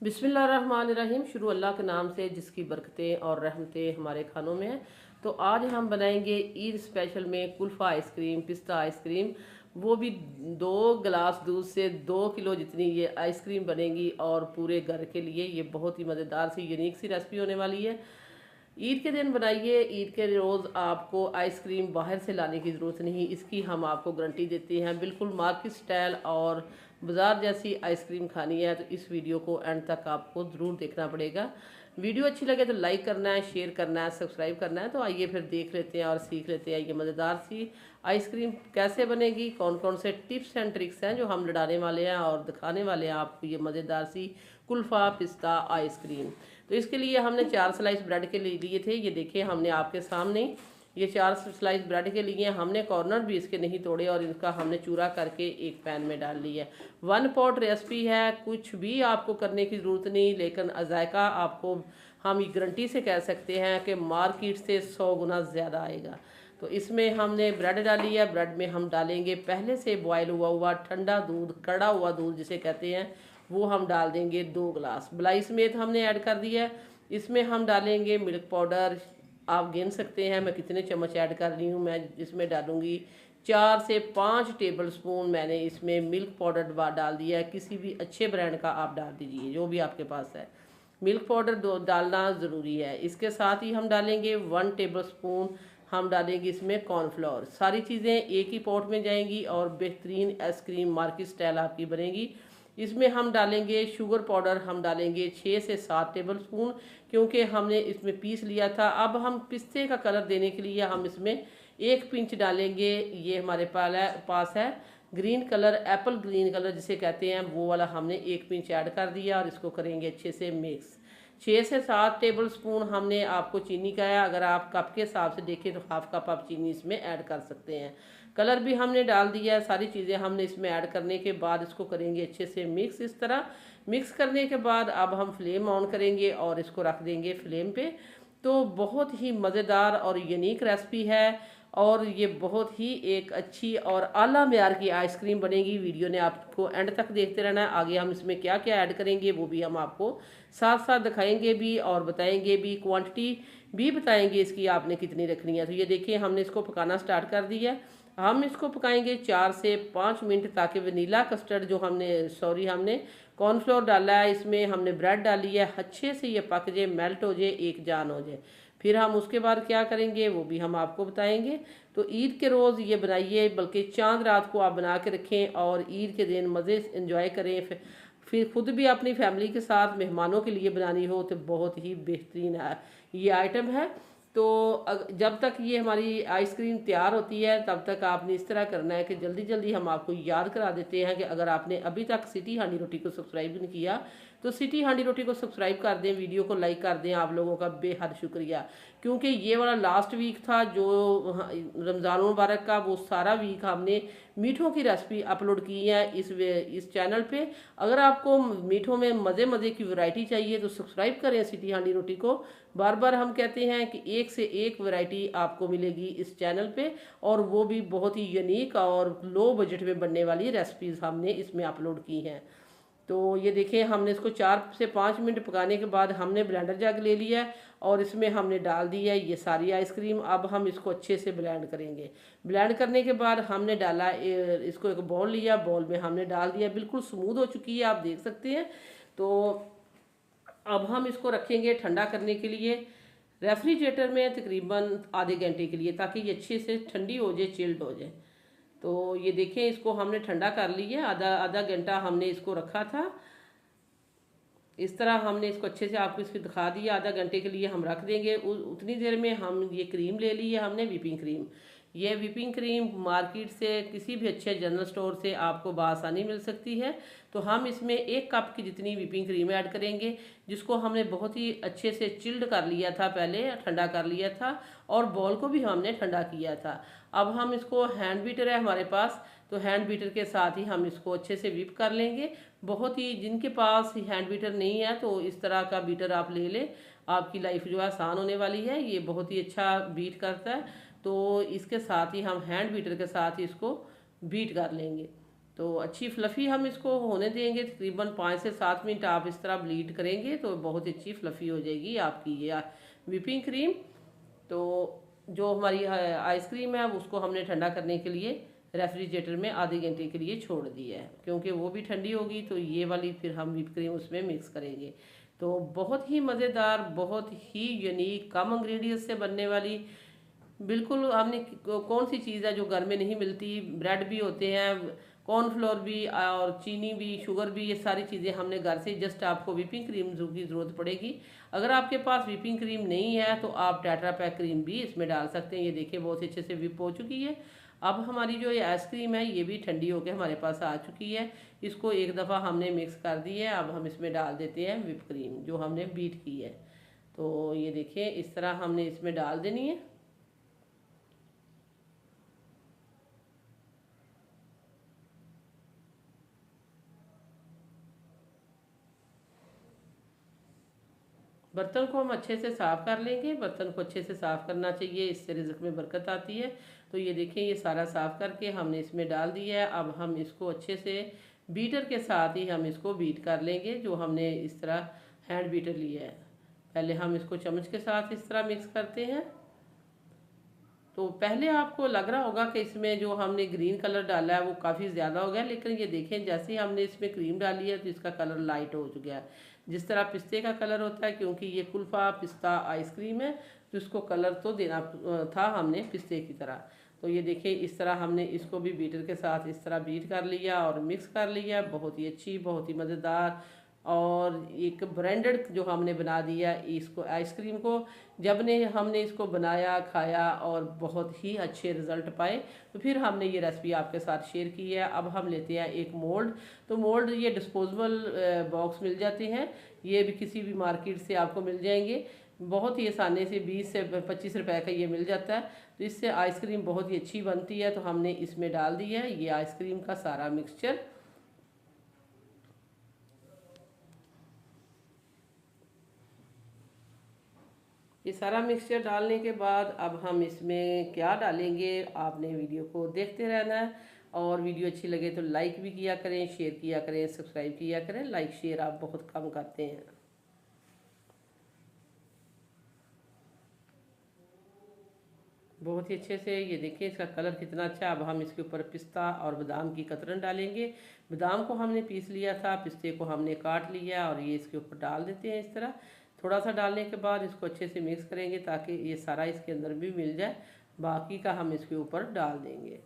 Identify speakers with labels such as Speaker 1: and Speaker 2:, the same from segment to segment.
Speaker 1: बिस्मिल्लाहिर्रहमानिर्रहीम। शुरू अल्लाह के नाम से जिसकी बरकतें और रहमतें हमारे खानों में हैं। तो आज हम बनाएंगे ईद स्पेशल में कुल्फ़ा आइसक्रीम, पिस्ता आइसक्रीम, वो भी 2 गिलास दूध से 2 किलो जितनी ये आइसक्रीम बनेगी और पूरे घर के लिए ये बहुत ही मज़ेदार सी यूनिक सी रेसिपी होने वाली है। ईद के दिन बनाइए, ईद के रोज़ आपको आइसक्रीम बाहर से लाने की ज़रूरत नहीं, इसकी हम आपको गारंटी देते हैं। बिल्कुल मार्केट स्टाइल और बाज़ार जैसी आइसक्रीम खानी है तो इस वीडियो को एंड तक आपको ज़रूर देखना पड़ेगा। वीडियो अच्छी लगे तो लाइक करना है, शेयर करना है, सब्सक्राइब करना है। तो आइए फिर देख लेते हैं और सीख लेते हैं ये मज़ेदार सी आइसक्रीम कैसे बनेगी, कौन कौन से टिप्स एंड ट्रिक्स हैं जो हम लड़ाने वाले हैं और दिखाने वाले हैं आपको ये मज़ेदार सी कुल्फ़ा पिस्ता आइसक्रीम। तो इसके लिए हमने 4 स्लाइस ब्रेड के लिए थे। ये देखिए हमने आपके सामने ये 4 स्लाइस ब्रेड के लिए हमने कॉर्नर भी इसके नहीं तोड़े और इनका हमने चूरा करके एक पैन में डाल लिया। 1 पॉट रेसिपी है, कुछ भी आपको करने की ज़रूरत नहीं, लेकिन जायका आपको हम गारंटी से कह सकते हैं कि मार्केट से 100 गुना ज़्यादा आएगा। तो इसमें हमने ब्रेड डाली है। ब्रेड में हम डालेंगे पहले से बॉयल हुआ ठंडा दूध, कड़ा हुआ दूध जिसे कहते हैं, वो हम डाल देंगे 2 गिलास। मलाई समेत हमने ऐड कर दिया है। इसमें हम डालेंगे मिल्क पाउडर, आप गिन सकते हैं मैं कितने चम्मच ऐड कर रही हूँ। मैं इसमें डालूंगी 4 से 5 टेबल स्पून मैंने इसमें मिल्क पाउडर डाल दिया है। किसी भी अच्छे ब्रांड का आप डाल दीजिए, जो भी आपके पास है। मिल्क पाउडर डालना ज़रूरी है। इसके साथ ही हम डालेंगे 1 टेबल स्पून हम डालेंगे इसमें कॉर्नफ्लोर। सारी चीज़ें एक ही पॉट में जाएंगी और बेहतरीन आइसक्रीम मार्केट स्टाइल आपकी बनेगी। इसमें हम डालेंगे शुगर पाउडर, हम डालेंगे 6 से 7 टेबल स्पून, क्योंकि हमने इसमें पीस लिया था। अब हम पिस्ते का कलर देने के लिए हम इसमें 1 पिंच डालेंगे। ये हमारे पास है green colour, Apple green colour जिसे कहते हैं, वो वाला हमने 1 पिंच ऐड कर दिया और इसको करेंगे अच्छे से मिक्स। 6 से 7 टेबल स्पून हमने आपको चीनी का है। अगर आप कप के हिसाब से देखें तो हाफ कप आप चीनी इसमें ऐड कर सकते हैं। कलर भी हमने डाल दिया है। सारी चीज़ें हमने इसमें ऐड करने के बाद इसको करेंगे अच्छे से मिक्स। इस तरह मिक्स करने के बाद अब हम फ्लेम ऑन करेंगे और इसको रख देंगे फ्लेम पे। तो बहुत ही मज़ेदार और यूनिक रेसिपी है और ये बहुत ही एक अच्छी और आला मेयार की आइसक्रीम बनेगी। वीडियो ने आपको एंड तक देखते रहना है। आगे हम इसमें क्या क्या ऐड करेंगे वो भी हम आपको साथ साथ दिखाएंगे भी और बताएंगे भी, क्वांटिटी भी बताएंगे इसकी आपने कितनी रखनी है। तो ये देखिए हमने इसको पकाना स्टार्ट कर दिया है। हम इसको पकाएंगे 4 से 5 मिनट, ताकि वनीला कस्टर्ड जो हमने कॉर्नफ्लोर डाला है, इसमें हमने ब्रेड डाली है, अच्छे से ये पक जाए, मेल्ट हो जाए, एक जान हो जाए। फिर हम उसके बाद क्या करेंगे वो भी हम आपको बताएंगे। तो ईद के रोज़ ये बनाइए, बल्कि चांद रात को आप बना के रखें और ईद के दिन मज़े इंजॉय करें। फिर खुद भी अपनी फैमिली के साथ मेहमानों के लिए बनानी हो तो बहुत ही बेहतरीन ये आइटम है। तो जब तक ये हमारी आइसक्रीम तैयार होती है तब तक आपने इस तरह करना है कि जल्दी जल्दी हम आपको याद करा देते हैं कि अगर आपने अभी तक सिटी हांडी रोटी को सब्सक्राइब नहीं किया तो सिटी हांडी रोटी को सब्सक्राइब कर दें, वीडियो को लाइक कर दें। आप लोगों का बेहद शुक्रिया, क्योंकि ये वाला लास्ट वीक था जो रमज़ान मुबारक का, वो सारा वीक हमने मीठों की रेसिपी अपलोड की है इस चैनल पे। अगर आपको मीठों में मज़े मज़े की वैरायटी चाहिए तो सब्सक्राइब करें सिटी हांडी रोटी को। बार बार हम कहते हैं कि एक से एक वैरायटी आपको मिलेगी इस चैनल पे, और वो भी बहुत ही यूनिक और लो बजट में बनने वाली रेसिपीज़ हमने इसमें अपलोड की हैं। तो ये देखिए हमने इसको 4 से 5 मिनट पकाने के बाद हमने ब्लेंडर जग ले लिया है और इसमें हमने डाल दी है ये सारी आइसक्रीम। अब हम इसको अच्छे से ब्लेंड करेंगे। ब्लेंड करने के बाद हमने डाला, इसको एक बाउल लिया, बाउल में हमने डाल दिया, बिल्कुल स्मूथ हो चुकी है, आप देख सकते हैं। तो अब हम इसको रखेंगे ठंडा करने के लिए रेफ्रिजरेटर में तकरीबन आधे घंटे के लिए, ताकि ये अच्छे से ठंडी हो जाए, चिल्ड हो जाए। तो ये देखें इसको हमने ठंडा कर लिया, आधा आधा घंटा हमने इसको रखा था। इस तरह हमने इसको अच्छे से आपको इसकी दिखा दिया। आधा घंटे के लिए हम रख देंगे। उतनी देर में हम ये क्रीम ले ली है हमने, व्हिपिंग क्रीम। ये व्हिपिंग क्रीम मार्केट से किसी भी अच्छे जनरल स्टोर से आपको बआसानी मिल सकती है। तो हम इसमें 1 कप की जितनी व्हिपिंग क्रीम ऐड करेंगे, जिसको हमने बहुत ही अच्छे से चिल्ड कर लिया था, पहले ठंडा कर लिया था और बॉल को भी हमने ठंडा किया था। अब हम इसको, हैंड बीटर है हमारे पास, तो हैंड बीटर के साथ ही हम इसको अच्छे से व्हिप कर लेंगे। बहुत ही, जिनके पास हैंड बीटर नहीं है तो इस तरह का बीटर आप ले लें, आपकी लाइफ जो है आसान होने वाली है। ये बहुत ही अच्छा बीट करता है। तो इसके साथ ही हम हैंड बीटर के साथ ही इसको बीट कर लेंगे। तो अच्छी फ्लफ़ी हम इसको होने देंगे, तकरीबन 5 से 7 मिनट आप इस तरह ब्लीड करेंगे तो बहुत अच्छी फ्लफ़ी हो जाएगी आपकी ये व्हिपिंग क्रीम। तो जो हमारी आइसक्रीम है उसको हमने ठंडा करने के लिए रेफ्रिजरेटर में आधे घंटे के लिए छोड़ दिया है, क्योंकि वो भी ठंडी होगी तो ये वाली फिर हम व्हिप क्रीम उसमें मिक्स करेंगे। तो बहुत ही मज़ेदार, बहुत ही यूनिक, कम इंग्रेडिएंट से बनने वाली, बिल्कुल हमने कौन सी चीज़ है जो घर में नहीं मिलती। ब्रेड भी होते हैं, कॉर्नफ्लोर भी और चीनी भी, शुगर भी, ये सारी चीज़ें हमने घर से, जस्ट आपको व्हिपिंग क्रीम की ज़रूरत पड़ेगी। अगर आपके पास व्हिपिंग क्रीम नहीं है तो आप टेट्रा पैक क्रीम भी इसमें डाल सकते हैं। ये देखिए बहुत अच्छे से व्हिप हो चुकी है। अब हमारी जो ये आइसक्रीम है ये भी ठंडी होकर हमारे पास आ चुकी है। इसको एक दफ़ा हमने मिक्स कर दी है। अब हम इसमें डाल देते हैं व्हिप क्रीम जो हमने बीट की है। तो ये देखिए इस तरह हमने इसमें डाल देनी है। बर्तन को हम अच्छे से साफ़ कर लेंगे। बर्तन को अच्छे से साफ़ करना चाहिए, इससे रिज़्क में बरकत आती है। तो ये देखें ये सारा साफ़ करके हमने इसमें डाल दिया है। अब हम इसको अच्छे से बीटर के साथ ही हम इसको बीट कर लेंगे। जो हमने इस तरह हैंड बीटर लिया है, पहले हम इसको चम्मच के साथ इस तरह मिक्स करते हैं। तो पहले आपको लग रहा होगा कि इसमें जो हमने ग्रीन कलर डाला है वो काफ़ी ज़्यादा हो गया, लेकिन ये देखें जैसे ही हमने इसमें क्रीम डाली है तो इसका कलर लाइट हो चुका है, जिस तरह पिस्ते का कलर होता है। क्योंकि ये कुल्फ़ा पिस्ता आइसक्रीम है तो इसको कलर तो देना था हमने पिस्ते की तरह। तो ये देखिए इस तरह हमने इसको भी बीटर के साथ इस तरह बीट कर लिया और मिक्स कर लिया। बहुत ही अच्छी, बहुत ही मज़ेदार और एक ब्रांडेड जो हमने बना दिया इसको आइसक्रीम को। जब ने हमने इसको बनाया, खाया और बहुत ही अच्छे रिज़ल्ट पाए, तो फिर हमने ये रेसिपी आपके साथ शेयर की है। अब हम लेते हैं एक मोल्ड। तो मोल्ड ये डिस्पोजेबल बॉक्स मिल जाते हैं, ये भी किसी भी मार्केट से आपको मिल जाएंगे। बहुत ही आसानी से 20 से 25 रुपए का ये मिल जाता है। तो इससे आइसक्रीम बहुत ही अच्छी बनती है। तो हमने इसमें डाल दिया है ये आइसक्रीम का सारा मिक्सचर। ये सारा मिक्सचर डालने के बाद अब हम इसमें क्या डालेंगे, आपने वीडियो को देखते रहना है। और वीडियो अच्छी लगे तो लाइक भी किया करें, शेयर किया करें, सब्सक्राइब किया करें। लाइक शेयर आप बहुत कम करते हैं। बहुत ही अच्छे से ये देखिए इसका कलर कितना अच्छा। अब हम इसके ऊपर पिस्ता और बादाम की कतरन डालेंगे। बादाम को हमने पीस लिया था, पिस्ते को हमने काट लिया और ये इसके ऊपर डाल देते हैं इस तरह। थोड़ा सा डालने के बाद इसको अच्छे से मिक्स करेंगे ताकि ये सारा इसके अंदर भी मिल जाए। बाकी का हम इसके ऊपर डाल देंगे।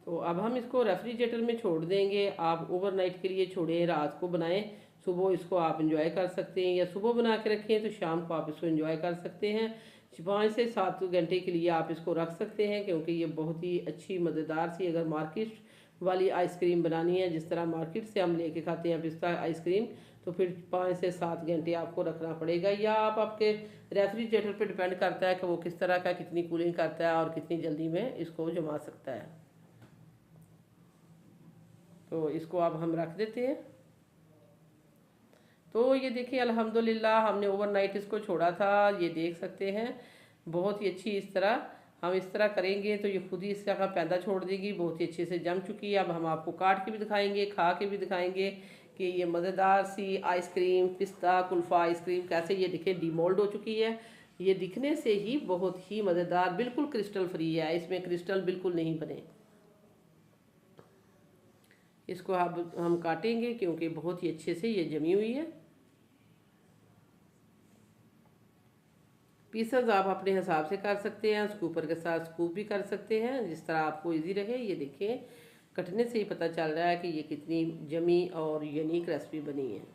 Speaker 1: तो अब हम इसको रेफ्रिजरेटर में छोड़ देंगे। आप ओवरनाइट के लिए छोड़ें, रात को बनाएं, सुबह इसको आप इंजॉय कर सकते हैं, या सुबह बना के रखें तो शाम को आप इसको इंजॉय कर सकते हैं। 5 से 7 घंटे के लिए आप इसको रख सकते हैं, क्योंकि ये बहुत ही अच्छी मज़ेदार सी, अगर मार्केट वाली आइसक्रीम बनानी है जिस तरह मार्केट से हम लेके खाते हैं पिस्ता आइसक्रीम, तो फिर 5 से 7 घंटे आपको रखना पड़ेगा। या आप आपके रेफ्रिजरेटर पे डिपेंड करता है कि वो किस तरह का, कितनी कूलिंग करता है और कितनी जल्दी में इसको जमा सकता है। तो इसको अब हम रख देते हैं। तो ये देखिए अल्हम्दुलिल्लाह हमने ओवरनाइट इसको छोड़ा था, ये देख सकते हैं बहुत ही अच्छी। इस तरह हम इस तरह करेंगे तो ये खुद ही इस जगह पैदा छोड़ देगी, बहुत ही अच्छे से जम चुकी है। अब हम आपको काट के भी दिखाएंगे, खा के भी दिखाएंगे कि ये मज़ेदार सी आइसक्रीम पिस्ता कुल्फ़ा आइसक्रीम कैसे ये दिखे डीमोल्ड हो चुकी है। ये दिखने से ही बहुत ही मज़ेदार, बिल्कुल क्रिस्टल फ्री है, इसमें क्रिस्टल बिल्कुल नहीं बने। इसको अब हम काटेंगे क्योंकि बहुत ही अच्छे से ये जमी हुई है। पीसेस आप अपने हिसाब से कर सकते हैं, स्कूपर के साथ स्कूप भी कर सकते हैं, जिस तरह आपको इजी रहे। ये देखिए कटने से ही पता चल रहा है कि ये कितनी जमी और यूनिक रेसिपी बनी है।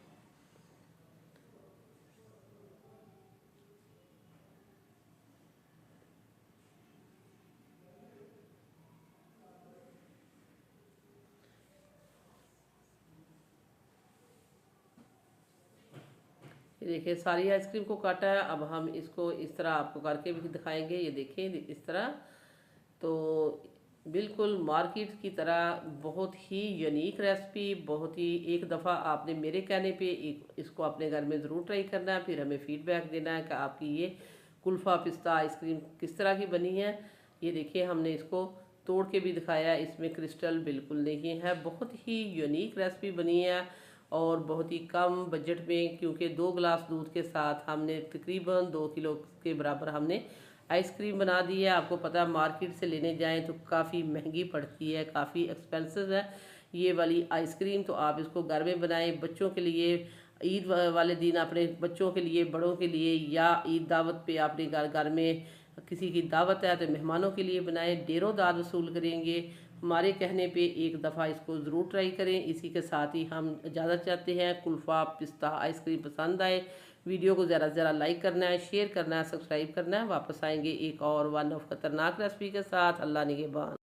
Speaker 1: ये देखिए सारी आइसक्रीम को काटा है। अब हम इसको इस तरह आपको करके भी दिखाएंगे। ये देखें इस तरह, तो बिल्कुल मार्केट की तरह बहुत ही यूनिक रेसिपी, बहुत ही, एक दफ़ा आपने मेरे कहने पे इसको अपने घर में ज़रूर ट्राई करना है, फिर हमें फीडबैक देना है कि आपकी ये कुल्फ़ा पिस्ता आइसक्रीम किस तरह की बनी है। ये देखिए हमने इसको तोड़ के भी दिखाया, इसमें क्रिस्टल बिल्कुल नहीं है। बहुत ही यूनिक रेसिपी बनी है और बहुत ही कम बजट में, क्योंकि 2 गिलास दूध के साथ हमने तकरीबन 2 किलो के बराबर हमने आइसक्रीम बना दी है। आपको पता है मार्केट से लेने जाएं तो काफ़ी महंगी पड़ती है, काफ़ी एक्सपेंसिव है ये वाली आइसक्रीम। तो आप इसको घर में बनाएं बच्चों के लिए, ईद वाले दिन अपने बच्चों के लिए, बड़ों के लिए, या ईद दावत पे अपने घर घर में किसी की दावत है तो मेहमानों के लिए बनाएं। ढेरों दाद वसूल करेंगे। हमारे कहने पे एक दफ़ा इसको ज़रूर ट्राई करें। इसी के साथ ही हम इजाज़त चाहते हैं। कुल्फ़ा पिस्ता आइसक्रीम पसंद आए वीडियो को ज़रा ज़रा लाइक करना है, शेयर करना है, सब्सक्राइब करना है। वापस आएंगे एक और वन ऑफ खतरनाक रेसिपी के साथ। अल्लाह निगहबान।